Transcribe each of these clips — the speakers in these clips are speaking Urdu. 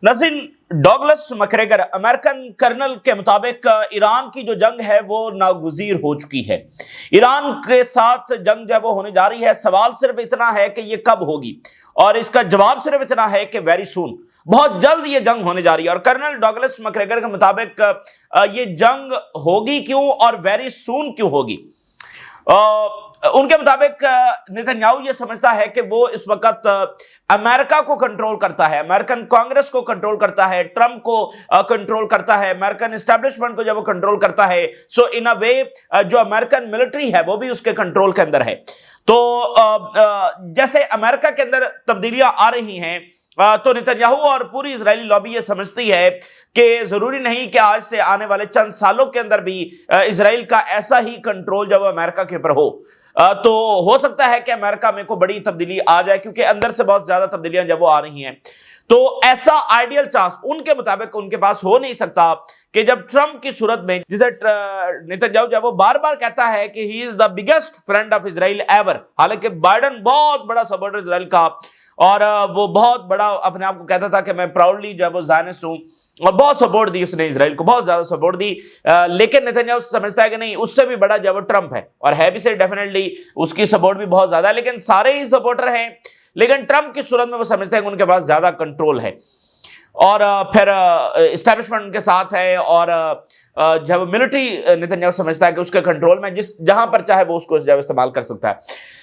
ناظرین، ڈاگلس مکریگر امریکن کرنل کے مطابق ایران کی جو جنگ ہے وہ ناگزیر ہو چکی ہے۔ ایران کے ساتھ جنگ جو ہے وہ ہونے جا رہی ہے، سوال صرف اتنا ہے کہ یہ کب ہوگی، اور اس کا جواب صرف اتنا ہے کہ ویری سون، بہت جلد یہ جنگ ہونے جا رہی ہے۔ اور کرنل ڈاگلس مکریگر کے مطابق یہ جنگ ہوگی کیوں اور ویری سون کیوں ہوگی؟ ان کے مطابق نیتن یاہو یہ سمجھتا ہے کہ وہ اس وقت امریکہ کو کنٹرول کرتا ہے، امریکن کانگریس کو کنٹرول کرتا ہے، ٹرمپ کو کنٹرول کرتا ہے، امریکن اسٹیبلشمنٹ کو جب وہ کنٹرول کرتا ہے، سو ان اے وے جو امریکن ملٹری ہے وہ بھی اس کے کنٹرول کے اندر ہے۔ تو جیسے امریکہ کے اندر تبدیلیاں آ رہی ہیں، تو نیتن یاہو اور پوری اسرائیلی لابی یہ سمجھتی ہے کہ ضروری نہیں کہ آج سے آنے والے چند سالوں کے اندر بھی اسرائیل کا ایسا ہی کنٹرول جب امریکہ کے اوپر ہو۔ تو ہو سکتا ہے کہ امریکہ میں کوئی بڑی تبدیلی آ جائے، کیونکہ اندر سے بہت زیادہ تبدیلیاں جب وہ آ رہی ہیں، تو ایسا آئیڈیل چانس ان کے مطابق ان کے پاس ہو نہیں سکتا کہ جب ٹرمپ کی صورت میں، جسے نیتن یاہو جب وہ بار بار کہتا ہے کہ he is the biggest friend of Israel ever, حالانکہ بائیڈن بہت بڑا سپورٹر اسرائیل کا، اور وہ بہت بڑا اپنے آپ کو کہتا تھا کہ میں پراؤڈلی جو ہے وہ زائنسٹ ہوں، اور بہت سپورٹ دی اس نے اسرائیل کو، بہت زیادہ سپورٹ دی، لیکن نیتن یاہو سمجھتا ہے کہ نہیں، اس سے بھی بڑا جو ہے وہ ٹرمپ ہے، اور ہے بھی سے ڈیفینیٹلی اس کی سپورٹ بھی بہت زیادہ ہے، لیکن سارے ہی سپورٹر ہیں، لیکن ٹرمپ کی صورت میں وہ سمجھتے ہیں کہ ان کے پاس زیادہ کنٹرول ہے، اور پھر اسٹیبلشمنٹ ان کے ساتھ ہے، اور جب ملٹری نیتن یاہو سمجھتا ہے کہ اس کے کنٹرول میں، جہاں پر چاہے وہ اس کو جو استعمال کر سکتا ہے۔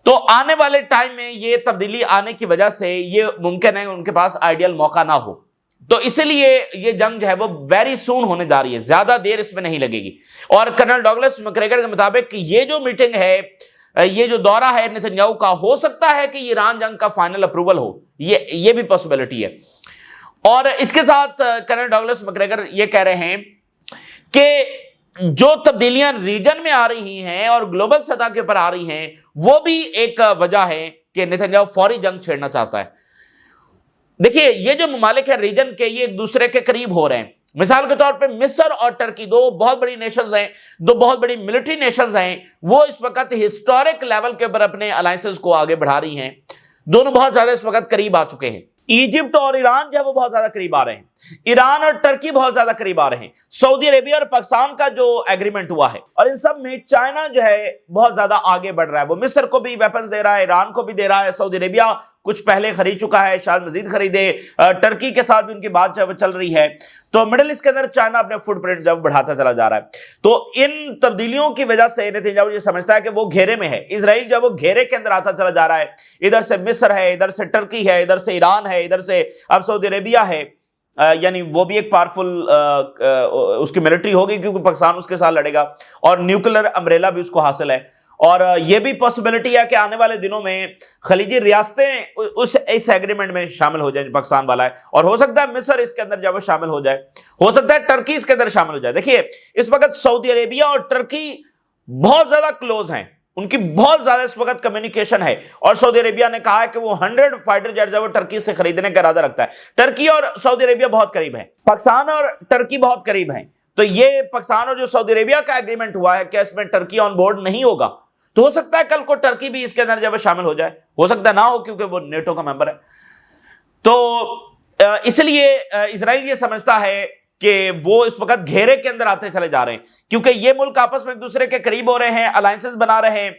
تو آنے والے ٹائم میں یہ تبدیلی آنے کی وجہ سے یہ ممکن ہے کہ ان کے پاس آئیڈیل موقع نہ ہو، تو اسی لیے یہ جنگ جو ہے وہ ویری سون ہونے جا رہی ہے، زیادہ دیر اس میں نہیں لگے گی۔ اور کرنل ڈاگلس مکریگر کے مطابق یہ جو میٹنگ ہے، یہ جو دورہ ہے نیتن یاہو کا، ہو سکتا ہے کہ ایران جنگ کا فائنل اپروول ہو، یہ بھی پاسبلٹی ہے۔ اور اس کے ساتھ کرنل ڈاگلس مکریگر یہ کہہ رہے ہیں کہ جو تبدیلیاں ریجن میں آ رہی ہیں اور گلوبل سطح کے اوپر آ رہی ہیں، وہ بھی ایک وجہ ہے کہ نیتن یاہو فوری جنگ چھیڑنا چاہتا ہے۔ دیکھیے، یہ جو ممالک ہیں ریجن کے، یہ ایک دوسرے کے قریب ہو رہے ہیں۔ مثال کے طور پہ مصر اور ٹرکی، دو بہت بڑی نیشنز ہیں، دو بہت بڑی ملٹری نیشنز ہیں، وہ اس وقت ہسٹورک لیول کے اوپر اپنے الائنسز کو آگے بڑھا رہی ہیں، دونوں بہت زیادہ اس وقت قریب آ چکے ہیں۔ ایجپٹ اور ایران جو ہے وہ بہت زیادہ قریب آ رہے ہیں، ایران اور ٹرکی بہت زیادہ قریب آ رہے ہیں، سعودی عربیہ اور پاکستان کا جو ایگریمنٹ ہوا ہے، اور ان سب میں چائنا جو ہے بہت زیادہ آگے بڑھ رہا ہے، وہ مصر کو بھی ویپنز دے رہا ہے، ایران کو بھی دے رہا ہے، سعودی عربیہ کچھ پہلے خرید چکا ہے، شاید مزید خریدے، ٹرکی کے ساتھ بھی ان کی بات جو ہے وہ چل رہی ہے۔ تو مڈل ایسٹ کے اندر چائنا اپنے فٹ پرنٹ جب بڑھاتا چلا جا رہا ہے، تو ان تبدیلیوں کی وجہ سے نیتن یاہو یہ سمجھتا ہے کہ وہ گھیرے میں ہے، اسرائیل جو وہ گھیرے کے اندر آتا چلا جا رہا ہے، ادھر سے مصر ہے، ادھر سے ٹرکی ہے، ادھر سے ایران ہے، ادھر سے اب سعودی عربیہ ہے، یعنی وہ بھی ایک پاورفل اس کی ملٹری ہوگی، کیونکہ پاکستان اس کے ساتھ لڑے گا، اور نیوکلر امبریلا بھی اس کو حاصل ہے، اور یہ بھی پاسبلٹی ہے کہ آنے والے دنوں میں خلیجی ریاستیں اس ایگریمنٹ میں شامل ہو جائیں، پاکستان والا ہے، اور ہو سکتا ہے مصر اس کے اندر جب وہ شامل ہو جائے، ہو سکتا ہے ٹرکی اس کے اندر شامل ہو جائے۔ دیکھیے، اس وقت سعودی عربیہ اور ٹرکی بہت زیادہ کلوز ہیں، ان کی بہت زیادہ اس وقت کمیونیکیشن ہے، اور سعودی عربیہ نے کہا ہے کہ وہ 100 فائٹر جیٹس وہ ٹرکی سے خریدنے کا ارادہ رکھتا ہے۔ ٹرکی اور سعودی عربیہ بہت قریب ہیں، پاکستان اور ٹرکی بہت قریب ہیں، تو یہ پاکستان اور جو سعودی عربیہ کا ایگریمنٹ ہوا ہے کہ اس میں ٹرکی آن بورڈ نہیں ہوگا، تو ہو سکتا ہے کل کو ٹرکی بھی اس کے اندر جب شامل ہو جائے، ہو سکتا ہے نہ ہو کیونکہ وہ نیٹو کا ممبر ہے۔ تو اس لیے اسرائیل یہ سمجھتا ہے کہ وہ اس وقت گھیرے کے اندر آتے چلے جا رہے ہیں، کیونکہ یہ ملک آپس میں ایک دوسرے کے قریب ہو رہے ہیں، الائنسز بنا رہے ہیں،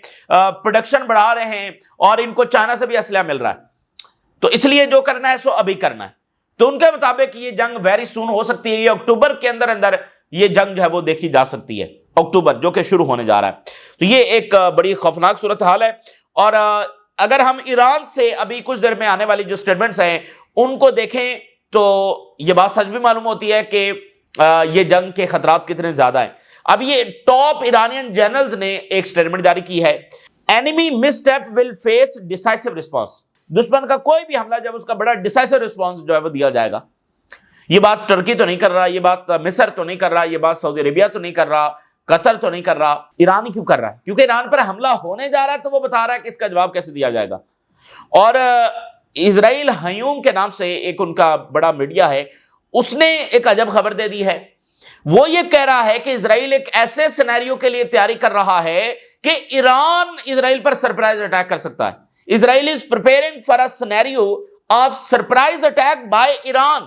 پروڈکشن بڑھا رہے ہیں، اور ان کو چائنا سے بھی اسلحہ مل رہا ہے، تو اس لیے جو کرنا ہے سو ابھی کرنا ہے۔ تو ان کے مطابق یہ جنگ ویری سون ہو سکتی ہے، یہ اکتوبر کے اندر اندر یہ جنگ جو ہے وہ دیکھی جا سکتی ہے، اکتوبر جو کہ شروع ہونے جا رہا ہے۔ تو یہ ایک بڑی خوفناک صورتحال ہے، اور اگر ہم ایران سے ابھی کچھ دیر میں آنے والی جو سٹیٹمنٹس ہیں ان کو دیکھیں تو یہ بات سچ بھی معلوم ہوتی ہے کہ یہ جنگ کے خطرات کتنے زیادہ ہیں۔ اب یہ ٹاپ ایرانین جنرلز نے ایک سٹیٹمنٹ جاری کی ہے، enemy misstep will face decisive response، دشمن کا کوئی بھی حملہ جب اس کا بڑا ڈیسائسو رسپانس جو ہے وہ دیا جائے گا۔ یہ بات ترکی تو نہیں کر رہا، یہ بات مصر تو نہیں کر رہا، یہ بات سعودی عربیہ تو نہیں کر رہا، قطر تو نہیں کر رہا، ایران ہی کیوں کر رہا ہے؟ کیونکہ ایران پر حملہ ہونے جا رہا ہے، تو وہ بتا رہا ہے کہ اس کا جواب کیسے دیا جائے گا۔ اور اسرائیل ہیوم کے نام سے ایک ان کا بڑا میڈیا ہے، اس نے ایک عجب خبر دے دی ہے، وہ یہ کہہ رہا ہے کہ اسرائیل ایک ایسے سینیریو کے لیے تیاری کر رہا ہے کہ ایران اسرائیل پر سرپرائز اٹیک کر سکتا ہے۔ اسرائیل is preparing for a scenario of surprise attack by Iran۔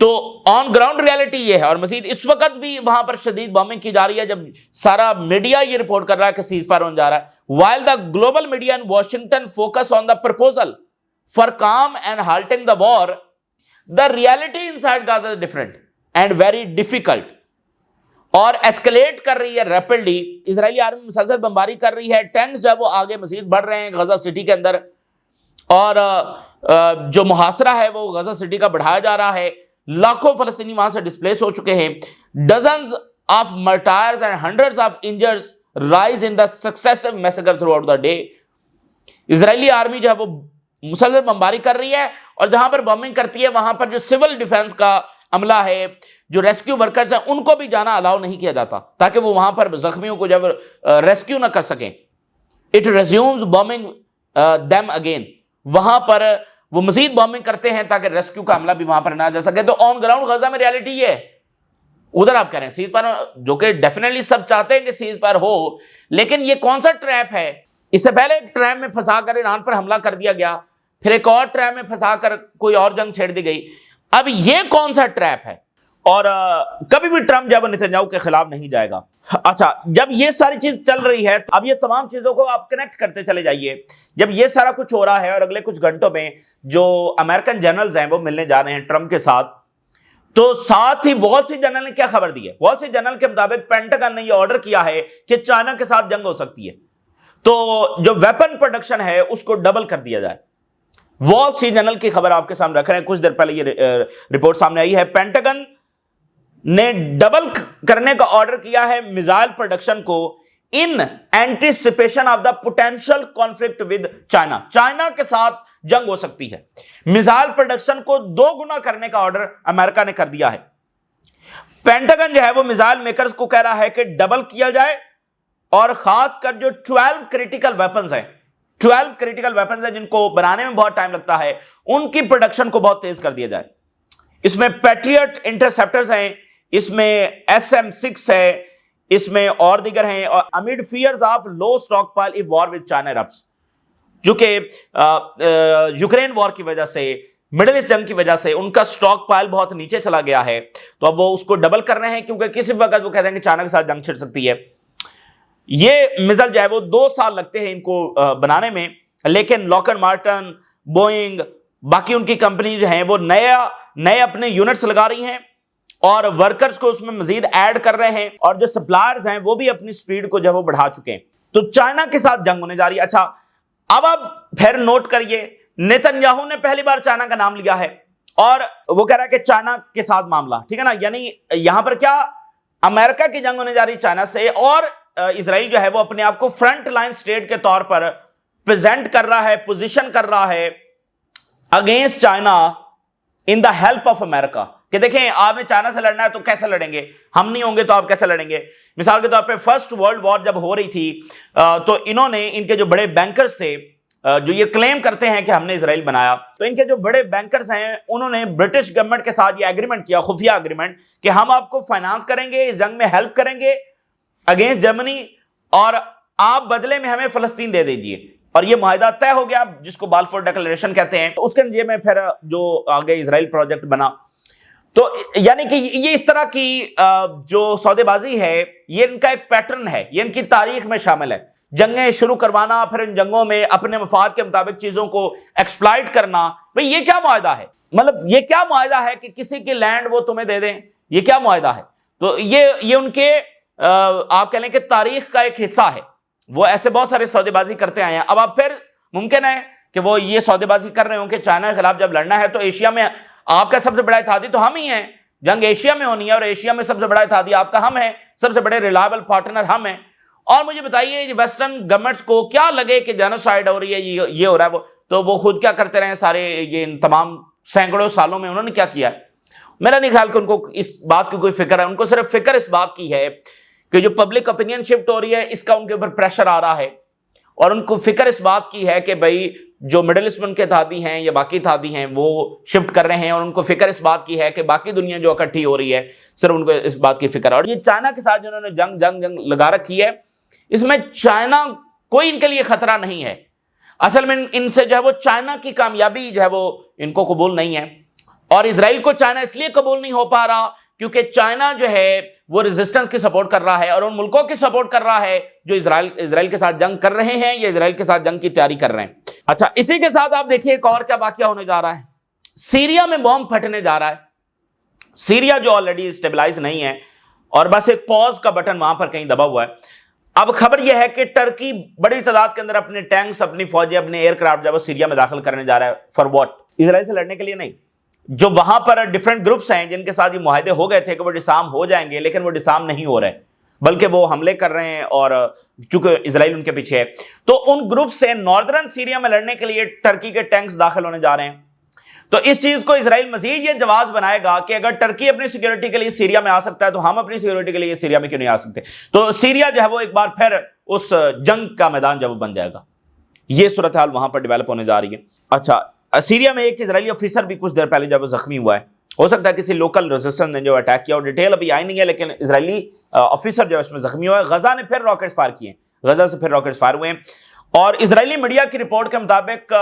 تو آن گراؤنڈ ریالٹی یہ ہے. اور مزید اس وقت بھی وہاں پر شدید بامبنگ کی جا رہی ہے جب سارا میڈیا یہ رپورٹ کر رہا ہے کہ سیز فائر ہونے جا رہا ہے. while the global media in Washington focus on the proposal for calm and halting the war, the reality inside Gaza is different and very difficult. اور ایسکلیٹ کر رہی ہے ریپڈلی. اسرائیلی آرمی مسلسل بمباری کر رہی ہے. ٹینکس جو ہے وہ آگے مزید بڑھ رہے ہیں غزہ سٹی کے اندر, اور جو محاصرہ ہے وہ غزہ سٹی کا بڑھایا جا رہا ہے. لاکھوں فلسطینی وہاں سے ڈسپلیس ہو چکے ہیں. Dozens of martyrs and hundreds of injured rise in the successive massacre throughout the day. Israeli army جو ہے وہ مسلسل بمباری کر رہی ہے, اور جہاں پر بمبنگ کرتی ہے وہاں پر جو سول ڈیفنس کا عملہ ہے, جو ریسکیو ورکرز ہیں, ان کو بھی جانا الاؤ نہیں کیا جاتا تاکہ وہ وہاں پر زخمیوں کو جب ریسکیو نہ کر سکیں. It resumes bombing them again. وہاں پر وہ مزید بامبنگ کرتے ہیں تاکہ ریسکیو کا عملہ بھی وہاں پر نہ جا سکے. تو آن گراؤنڈ غزہ میں ریالٹی یہ ہے. ادھر آپ کہہ رہے ہیں سیز فائر, جو کہ ڈیفینیٹلی سب چاہتے ہیں کہ سیز فائر ہو, لیکن یہ کون سا ٹریپ ہے؟ اس سے پہلے ایک ٹریپ میں پھنسا کر ایران پر حملہ کر دیا گیا, پھر ایک اور ٹریپ میں پھنسا کر کوئی اور جنگ چھیڑ دی گئی. اب یہ کون سا ٹریپ ہے؟ اور کبھی بھی ٹرمپ جب نتنیاہو کے خلاف نہیں جائے گا. اچھا, جب یہ ساری چیز چل رہی ہے, اب یہ تمام چیزوں کو آپ کنیکٹ کرتے چلے جائیے. جب یہ سارا کچھ ہو رہا ہے اور اگلے کچھ گھنٹوں میں جو امریکن جنرلز ہیں وہ ملنے جا رہے ہیں ٹرمپ کے ساتھ, تو ساتھ ہی وال اسٹریٹ جرنل نے کیا خبر دی ہے؟ وال اسٹریٹ جرنل کے مطابق پینٹاگن نے یہ آرڈر کیا ہے کہ چائنا کے ساتھ جنگ ہو سکتی ہے, تو جو ویپن پروڈکشن ہے اس کو ڈبل کر دیا جائے. وال اسٹریٹ جرنل کی خبر آپ کے سامنے رکھ رہے ہیں, کچھ دیر پہلے یہ رپورٹ سامنے آئی ہے. پینٹاگن نے ڈبل کرنے کا آرڈر کیا ہے میزائل پروڈکشن کو in anticipation of the potential conflict with China. China کے ساتھ جنگ ہو سکتی ہے. میزائل پروڈکشن کو 2 گنا کرنے کا آرڈر امریکہ نے کر دیا ہے. پینٹاگن جو ہے وہ میزائل میکرز کو کہہ رہا ہے کہ ڈبل کیا جائے, اور خاص کر جو 12 کریٹیکل ویپنز ہیں, 12 کریٹیکل ویپنز ہیں جن کو بنانے میں بہت ٹائم لگتا ہے, ان کی پروڈکشن کو بہت تیز کر دیا جائے. اس میں پیٹریٹ انٹرسیپٹرز ہیں, اس میں SM-6 ہے, اس میں اور دیگر ہیں. اور amid fears of low stockpile if war with China erupts, جو کہ یوکرین وار کی وجہ سے, مڈل ایسٹ جنگ کی وجہ سے ان کا سٹاک پائل بہت نیچے چلا گیا ہے, تو اب وہ اس کو ڈبل کر رہے ہیں کیونکہ کسی وقت وہ کہتے ہیں کہ چائنا کے ساتھ جنگ چھڑ سکتی ہے. یہ میزائل جو ہے وہ 2 سال لگتے ہیں ان کو بنانے میں, لیکن لاکہیڈ مارٹن, بوئنگ, باقی ان کی کمپنی جو ہیں وہ نئے اپنے یونٹس لگا رہی ہیں اور ورکرز کو اس میں مزید ایڈ کر رہے ہیں, اور جو سپلائرز ہیں وہ بھی اپنی سپیڈ کو جو ہے وہ بڑھا چکے ہیں. تو چائنا کے ساتھ جنگ ہونے جا رہی ہے. اچھا, اب آپ پھر نوٹ کریے, نیتنیاہو نے پہلی بار چائنا کا نام لیا ہے, اور وہ کہہ رہا ہے کہ چائنا کے ساتھ معاملہ, ٹھیک ہے نا, یعنی یہاں پر کیا امریکہ کی جنگ ہونے جا رہی چائنا سے, اور اسرائیل جو ہے وہ اپنے آپ کو فرنٹ لائن سٹیٹ کے طور پر پریزنٹ کر رہا ہے, پوزیشن کر رہا ہے against China in the help of America, کہ دیکھیں آپ نے چائنا سے لڑنا ہے تو کیسے لڑیں گے, ہم نہیں ہوں گے تو آپ کیسے لڑیں گے. مثال کے طور پہ فرسٹ ورلڈ وار جب ہو رہی تھی تو انہوں نے, ان کے جو بڑے بینکرز تھے جو یہ کلیم کرتے ہیں کہ ہم نے اسرائیل بنایا, تو ان کے جو بڑے بینکرز ہیں انہوں نے برٹش گورنمنٹ کے ساتھ یہ ایگریمنٹ کیا, خفیہ ایگریمنٹ, کہ ہم آپ کو فائنانس کریں گے, اس جنگ میں ہیلپ کریں گے اگینسٹ جرمنی, اور آپ بدلے میں ہمیں فلسطین دے دیجیے. اور یہ معاہدہ طے ہو گیا جس کو بالفور ڈیکلریشن کہتے ہیں. اس کے نتیجے میں پھر جو آگے اسرائیل پروجیکٹ بنا. تو یعنی کہ یہ اس طرح کی جو سودے بازی ہے یہ ان کا ایک پیٹرن ہے, یہ ان کی تاریخ میں شامل ہے. جنگیں شروع کروانا, پھر ان جنگوں میں اپنے مفاد کے مطابق چیزوں کو ایکسپلائٹ کرنا. بھئی یہ کیا معاہدہ ہے؟ مطلب یہ کیا معاہدہ ہے کہ کسی کی لینڈ وہ تمہیں دے دیں؟ یہ کیا معاہدہ ہے؟ تو یہ ان کے آپ کہہ لیں کہ تاریخ کا ایک حصہ ہے. وہ ایسے بہت سارے سودے بازی کرتے آئے ہیں. اب آپ پھر ممکن ہے کہ وہ یہ سودے بازی کر رہے ہوں کہ چائنا کے خلاف جب لڑنا ہے تو ایشیا میں آپ کا سب سے بڑا اتحادی تو ہم ہی ہیں, جنگ ایشیا میں ہونی ہے, اور ایشیا میں سب سے بڑا اتحادی آپ کا ہم ہے, سب سے بڑے ریلائبل پارٹنر ہم ہیں. اور مجھے بتائیے ویسٹرن گورنمنٹس کو کیا لگے کہ جینوسائیڈ ہو رہی ہے, یہ ہو رہا ہے, تو وہ خود کیا کرتے رہے سارے یہ تمام سینکڑوں سالوں میں, انہوں نے کیا کیا ہے؟ میرا نہیں خیال کہ ان کو اس بات کی کوئی فکر ہے. ان کو صرف فکر اس بات کی ہے کہ جو پبلک اوپینین شفٹ ہو رہی ہے اس کا ان کے اوپر پریشر آ رہا ہے, اور ان کو فکر اس بات کی ہے کہ بھائی جو مڈل ایسٹ میں کے اتحادی ہیں یا باقی اتحادی ہیں وہ شفٹ کر رہے ہیں, اور ان کو فکر اس بات کی ہے کہ باقی دنیا جو اکٹھی ہو رہی ہے صرف ان کو اس بات کی فکر ہے. اور یہ چائنا کے ساتھ جنہوں نے جنگ لگا رکھی ہے, اس میں چائنا کوئی ان کے لیے خطرہ نہیں ہے. اصل میں ان سے جو ہے وہ چائنا کی کامیابی جو ہے وہ ان کو قبول نہیں ہے. اور اسرائیل کو چائنا اس لیے قبول نہیں ہو پا رہا کیونکہ چائنا جو ہے وہ ریزسٹنس کی سپورٹ کر رہا ہے اور ان ملکوں کی سپورٹ کر رہا ہے جو اسرائیل کے ساتھ جنگ کر رہے ہیں یا اسرائیل کے ساتھ جنگ کی تیاری کر رہے ہیں. اچھا, اسی کے ساتھ آپ دیکھیے ایک اور کیا واقعہ ہونے جا رہا ہے. سیریا میں بم پھٹنے جا رہا ہے. سیریا جو آلریڈی اسٹیبلائز نہیں ہے اور بس ایک پاز کا بٹن وہاں پر کہیں دبا ہوا ہے. اب خبر یہ ہے کہ ٹرکی بڑی تعداد کے اندر اپنے ٹینکس, اپنی فوجیں, اپنے ایئر کرافٹ جو سیریا میں داخل کرنے جا رہا ہے. For what? اسرائیل سے لڑنے کے لیے نہیں. جو وہاں پر ڈیفرنٹ گروپس ہیں جن کے ساتھ یہ معاہدے ہو گئے تھے کہ وہ ڈسارم ہو جائیں گے, لیکن وہ ڈسارم نہیں ہو رہے بلکہ وہ حملے کر رہے ہیں اور چونکہ اسرائیل ان کے پیچھے ہے تو ان گروپ سے ناردرن سیریا میں لڑنے کے لیے ٹرکی کے ٹینکس داخل ہونے جا رہے ہیں. تو اس چیز کو اسرائیل مزید یہ جواز بنائے گا کہ اگر ٹرکی اپنی سیکیورٹی کے لیے سیریا میں آ سکتا ہے تو ہم اپنی سیکیورٹی کے لیے سیریا میں کیوں نہیں آ سکتے. تو سیریا جو ہے وہ ایک بار پھر اس جنگ کا میدان جب بن جائے گا. یہ صورتحال وہاں پر ڈیولپ ہونے جا رہی ہے. اچھا, سیریا میں ایک اسرائیلی افیسر بھی کچھ دیر پہلے جب وہ زخمی ہوا ہے, ہو سکتا ہے کسی لوکل ریزسٹنس نے جو اٹیک کیا, اور ڈیٹیل ابھی آئی نہیں ہے, لیکن اسرائیلی افیسر جو ہے اس میں زخمی ہوا ہے. غزہ نے پھر راکٹس فائر کیے, غزہ سے پھر راکٹس فائر ہوئے ہیں. اور اسرائیلی میڈیا کی رپورٹ کے مطابق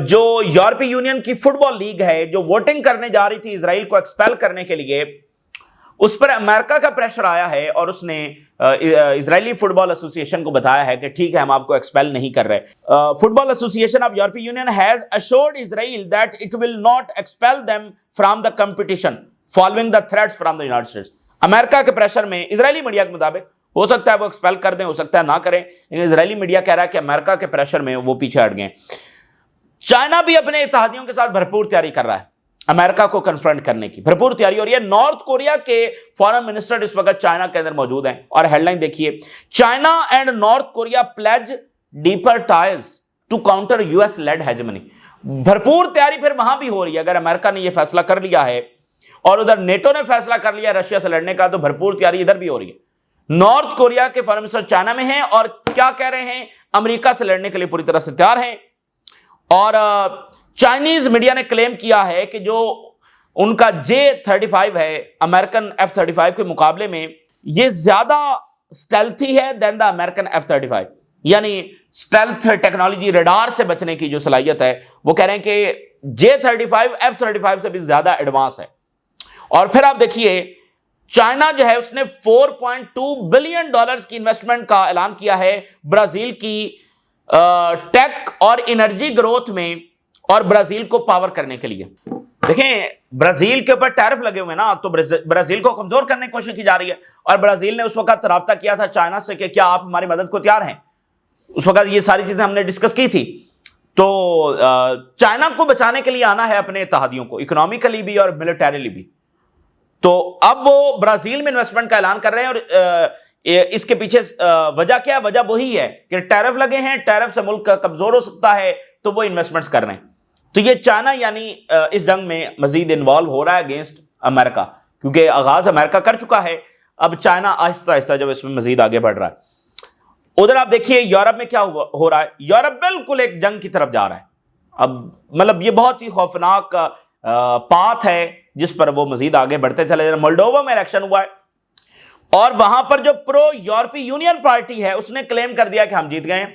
جو یورپی یونین کی فٹ بال لیگ ہے جو ووٹنگ کرنے جا رہی تھی اسرائیل کو ایکسپیل کرنے کے لیے, اس پر امریکہ کا پریشر آیا ہے اور اس نے اسرائیلی فٹ بال ایسوسی ایشن کو بتایا ہے کہ ٹھیک ہے ہم آپ کو ایکسپیل نہیں کر رہے. فٹ بال ایسوسی ایشن آف یورپی union has assured Israel that it will not expel them from the competition following the threats from the United States. امریکہ کے پریشر میں اسرائیلی میڈیا کے مطابق ہو سکتا ہے وہ ایکسپیل کر دیں, ہو سکتا ہے نہ کریں, لیکن اسرائیلی میڈیا کہہ رہا ہے کہ امریکہ کے پریشر میں وہ پیچھے ہٹ گئے. چائنا بھی اپنے اتحادیوں کے ساتھ بھرپور تیاری کر رہا ہے امریکہ کو کنفرنٹ کرنے کی, بھرپور تیاری ہو رہی ہے. نارتھ کوریا کے فارن منسٹر اس وقت چائنا کے اندر موجود ہیں اور ہیڈ لائن دیکھیے, China and North Korea pledge deeper ties to counter U S led hegemony. بھرپور تیاری پھر وہاں بھی ہو رہی ہے. اگر امریکہ نے یہ فیصلہ کر لیا ہے اور ادھر نیٹو نے فیصلہ کر لیا رشیا سے لڑنے کا, تو بھرپور تیاری ادھر بھی ہو رہی ہے. نارتھ کوریا کے فارن منسٹر چائنا میں ہیں اور کیا کہہ رہے ہیں, امریکہ سے لڑنے کے لیے پوری طرح سے تیار ہیں. اور چائنیز میڈیا نے کلیم کیا ہے کہ جو ان کا J-35 ہے امریکن F-35 کے مقابلے میں یہ زیادہ اسٹیلتھی ہے دین دا امریکن F-35, یعنی اسٹیلتھ ٹیکنالوجی ریڈار سے بچنے کی جو صلاحیت ہے وہ کہہ رہے ہیں کہ J-35 F-35 سے بھی زیادہ ایڈوانس ہے. اور پھر آپ دیکھیے چائنا جو ہے اس نے $4.2 بلین کی انویسٹمنٹ کا اعلان کیا ہے برازیل کی ٹیک اور انرجی گروتھ میں اور برازیل کو پاور کرنے کے لیے. دیکھیں برازیل کے اوپر ٹیرف لگے ہوئے نا, تو برازیل کو کمزور کرنے کی کوشش کی جا رہی ہے. اور برازیل نے اس وقت رابطہ کیا تھا چائنا سے کہ کیا آپ ہماری مدد کو تیار ہیں. اس وقت یہ ساری چیزیں ہم نے ڈسکس کی تھی. تو چائنا کو بچانے کے لیے آنا ہے اپنے اتحادیوں کو, اکنامیکلی بھی اور ملٹریلی بھی. تو اب وہ برازیل میں انویسٹمنٹ کا اعلان کر رہے ہیں اور اس کے پیچھے وجہ کیا ہے؟ وجہ وہی ہے کہ ٹیرف لگے ہیں, ٹیرف سے ملک کمزور ہو سکتا ہے تو وہ انویسٹمنٹس کر رہے ہیں. تو یہ چائنا یعنی اس جنگ میں مزید انوالو ہو رہا ہے اگینسٹ امریکہ, کیونکہ آغاز امریکہ کر چکا ہے, اب چائنا آہستہ آہستہ جب اس میں مزید آگے بڑھ رہا ہے. ادھر آپ دیکھیے یورپ میں کیا ہو رہا ہے, یورپ بالکل ایک جنگ کی طرف جا رہا ہے. اب مطلب یہ بہت ہی خوفناک پاتھ ہے جس پر وہ مزید آگے بڑھتے چلے جا رہے ہیں. مولڈووا میں الیکشن ہوا ہے اور وہاں پر جو پرو یورپی یونین پارٹی ہے اس نے کلیم کر دیا کہ ہم جیت گئے ہیں,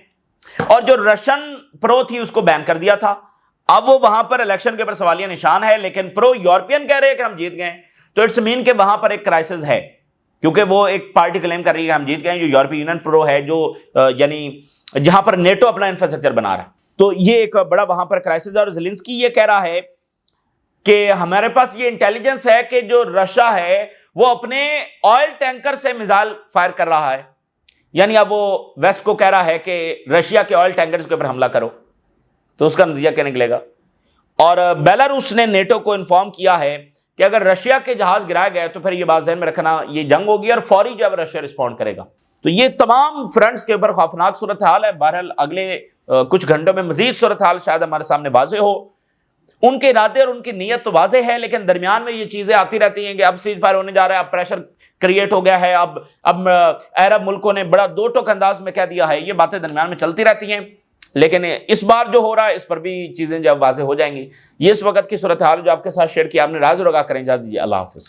اور جو رشن پرو تھی اس کو بین کر دیا تھا. اب وہ وہاں پر الیکشن کے اوپر سوالیہ نشان ہے, لیکن پرو یورپین کہہ رہے ہیں کہ ہم جیت گئے ہیں. تو اٹس مین کہ وہاں پر ایک کرائسس ہے, کیونکہ وہ ایک پارٹی کلیم کر رہی ہے کہ ہم جیت گئے ہیں, جو یورپی یونین پرو ہے, جو یعنی جہاں پر نیٹو اپنا انفراسٹرکچر بنا رہا ہے. تو یہ ایک بڑا وہاں پر کرائسس ہے. اور زیلنسکی یہ کہہ رہا ہے کہ ہمارے پاس یہ انٹیلیجنس ہے کہ جو رشیا ہے وہ اپنے آئل ٹینکر سے میزائل فائر کر رہا ہے, یعنی اب وہ ویسٹ کو کہہ رہا ہے کہ رشیا کے آئل ٹینکرز کے اوپر حملہ کرو. تو اس کا نتیجہ کیا نکلے گا. اور بیلاروس نے نیٹو کو انفارم کیا ہے کہ اگر رشیا کے جہاز گرائے گئے تو پھر یہ بات ذہن میں رکھنا یہ جنگ ہوگی اور فوری جو ہے رشیا رسپونڈ کرے گا. تو یہ تمام فرنٹس کے اوپر خوفناک صورتحال ہے. بہرحال اگلے کچھ گھنٹوں میں مزید صورتحال شاید ہمارے سامنے واضح ہو. ان کے ارادے اور ان کی نیت تو واضح ہے, لیکن درمیان میں یہ چیزیں آتی رہتی ہیں کہ اب سیز فائر ہونے جا رہا ہے, اب پریشر کریٹ ہو گیا ہے, اب عرب ملکوں نے بڑا دو ٹوک انداز میں کہہ دیا ہے. یہ باتیں درمیان میں چلتی رہتی ہیں, لیکن اس بار جو ہو رہا ہے اس پر بھی چیزیں جب واضح ہو جائیں گی. یہ اس وقت کی صورتحال جو آپ کے ساتھ شیئر کی, آپ نے راز رگا کریں. اجازت دیجیے, اللہ حافظ.